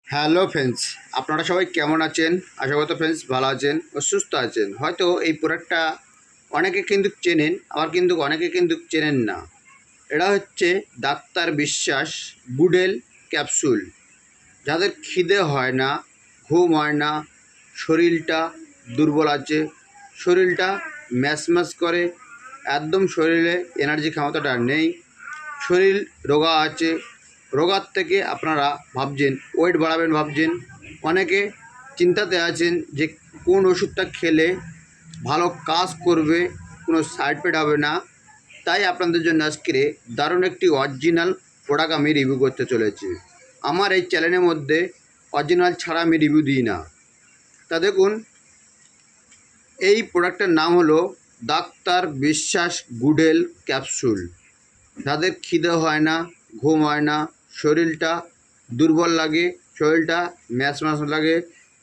Hello friends, আপনারা সবাই কেমন আছেন? আশা করি ফ্রেন্ডস ভালো আছেন ও সুস্থ আছেন। হয়তো এই প্রোডাক্টটা অনেকে কিন্তু চেনেন, আবার কিন্তু অনেকে কিন্তু চেনেন না। এটা হচ্ছে ডাক্তার বিশ্বাস গুডেল ক্যাপসুল। যাদের খিদে হয় না, ঘুম হয় না, শরীরটা দুর্বল আছে, শরীরটা ম্যাচ ম্যাচ করে, একদম শরীরে এনার্জি ক্ষমতাটা নেই, শরীর রোগা আছে, রোগার থেকে আপনারা ভাবছেন ওয়েট বাড়াবেন, ভাবছেন অনেকে চিন্তাতে আছেন যে কোন ওষুধটা খেলে ভালো কাজ করবে, কোনো সাইড এফেক্ট হবে না। তাই আপনাদের জন্য আজকে দারুণ একটি অরিজিনাল প্রোডাক্ট আমি রিভিউ করতে চলেছি। আমার এই চ্যানেলের মধ্যে অরিজিনাল ছাড়া আমি রিভিউ দিই না। তা দেখুন, এই প্রোডাক্টের নাম হলো ডাক্তার বিশ্বাস গুডেল ক্যাপসুল। যাদের খিদে হয় না, ঘুম হয় না, শরীরটা দুর্বল লাগে, শরীরটা ম্যাচ ম্যাচ লাগে,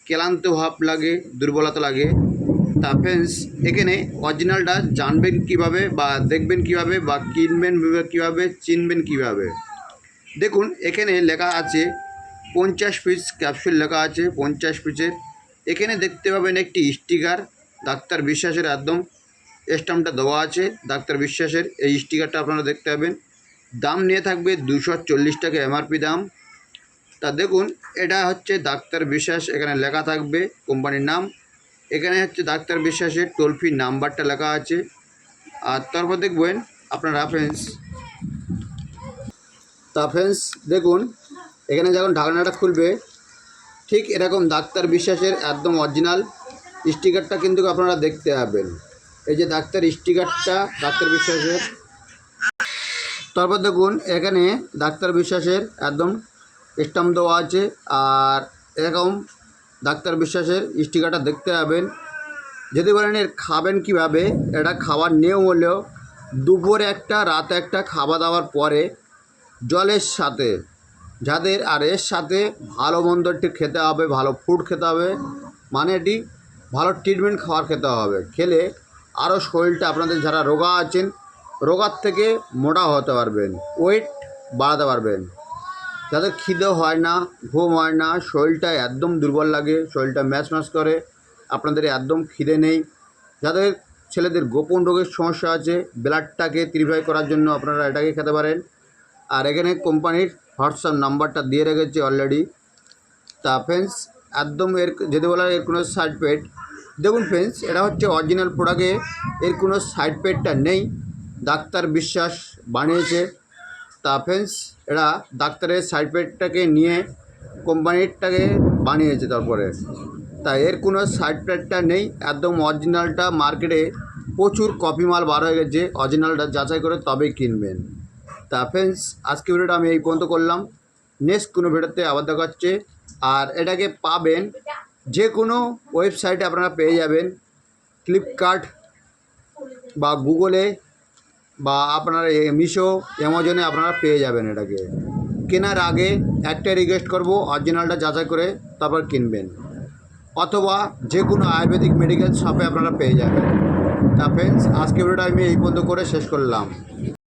ক্লান্ত ভাব লাগে, দুর্বলতা লাগে, তা ফ্রেন্ডস এখানে অরিজিনালটা জানবেন কিভাবে, বা দেখবেন কিভাবে, বা কিনবেন কিভাবে, চিনবেন কিভাবে। দেখুন এখানে লেখা আছে 50 পিস ক্যাপসুল লেখা আছে, 50 পিসের। এখানে দেখতে পাবেন একটি স্টিকার, ডাক্তার বিশ্বাসের একদম স্ট্যাম্পটা দেওয়া আছে ডাক্তার বিশ্বাসের। এই স্টিকারটা আপনারা দেখতে পাবেন। দাম নিয়ে থাকবে 240 টাকা এমআরপি দাম। তা দেখুন, এটা হচ্ছে ডাক্তার বিশ্বাস, এখানে লেখা থাকবে কোম্পানির নাম। এখানে হচ্ছে ডাক্তার বিশ্বাসের টোল ফ্রি নাম্বারটা লেখা আছে। আর তারপর দেখবেন আপনারা ফ্রেন্ডস, দেখুন এখানে যখন ঢাকনাটা খুলবে, ঠিক এরকম ডাক্তার বিশ্বাসের একদম অরিজিনাল স্টিকারটা কিন্তু আপনারা দেখতে পাবেন। এই যে ডাক্তার স্টিকারটা ডাক্তার বিশ্বাসের। তারপর দেখুন এখানে ডাক্তার বিশ্বাসের একদম স্ট্যাম্প দেওয়া আছে। আর এরকম ডাক্তার বিশ্বাসের স্টিকারটা দেখতে পাবেন। যদি বলেন এর খাবেন কিভাবে, এটা খাওয়ার নিয়ম হলো দুপুরে একটা, রাতে একটা, খাওয়া দাওয়ার পরে জলের সাথে, যাদের আর এর সাথে ভালো মন্দ একটু খেতে হবে, ভালো ফুড খেতে হবে, মানে এটি ভালো ট্রিটমেন্ট খাবার খেতে হবে। খেলে আরও শরীরটা আপনাদের, যারা রোগা আছেন, রোগার থেকে মোটা হতে পারবেন, ওয়েট বাড়াতে পারবেন। যাদের খিদে হয় না, ঘুম হয় না, শরীরটা একদম দুর্বল লাগে, শরীরটা ম্যাচ ম্যাচ করে, আপনাদের একদম খিদে নেই, যাদের ছেলেদের গোপন রোগের সমস্যা আছে, ব্লাডটাকে পিউরিফাই করার জন্য আপনারা এটাকে খেতে পারেন। আর এখানে কোম্পানির হোয়াটসঅ্যাপ নাম্বারটা দিয়ে রেখেছি অলরেডি। তা ফ্রেন্ডস একদম এর যদি বলা এর কোনো সাইড এফেক্ট, দেখুন ফ্রেন্ডস এটা হচ্ছে অরিজিনাল প্রোডাক্টে এর কোনো সাইড এফেক্টটা নেই, ডাক্তার বিশ্বাস বানিয়েছে। তা ফ্রেন্ডস এরা ডাক্তারের সাইড এফেক্টটাকে নিয়ে কোম্পানিরটাকে বানিয়েছে তারপরে, তাই এর কোনো সাইড এফেক্টটা নেই, একদম অরিজিনালটা। মার্কেটে প্রচুর কপি মাল বার হয়ে গেছে, অরিজিনালটা যাচাই করে তবেই কিনবেন। তা ফ্রেন্ডস আজকে ভিডিওটা আমি এই পর্যন্ত করলাম। নেক্সট কোনো ভিডিওতে আবার দেখা হচ্ছে। আর এটাকে পাবেন যে কোনো ওয়েবসাইটে, আপনারা পেয়ে যাবেন ফ্লিপকার্ট বা গুগলে, বা আপনারা মিশো, অ্যামাজনে আপনারা পেয়ে যাবেন। এটাকে কেনার আগে একটাই রিকোয়েস্ট করব, অরিজিনালটা যাচাই করে তারপর কিনবেন, অথবা যে কোনো আয়ুর্বেদিক মেডিকেল শপে আপনারা পেয়ে যাবেন। তা ফ্রেন্ডস আজকে ভিডিওটা আমি এই পর্যন্ত করে শেষ করলাম।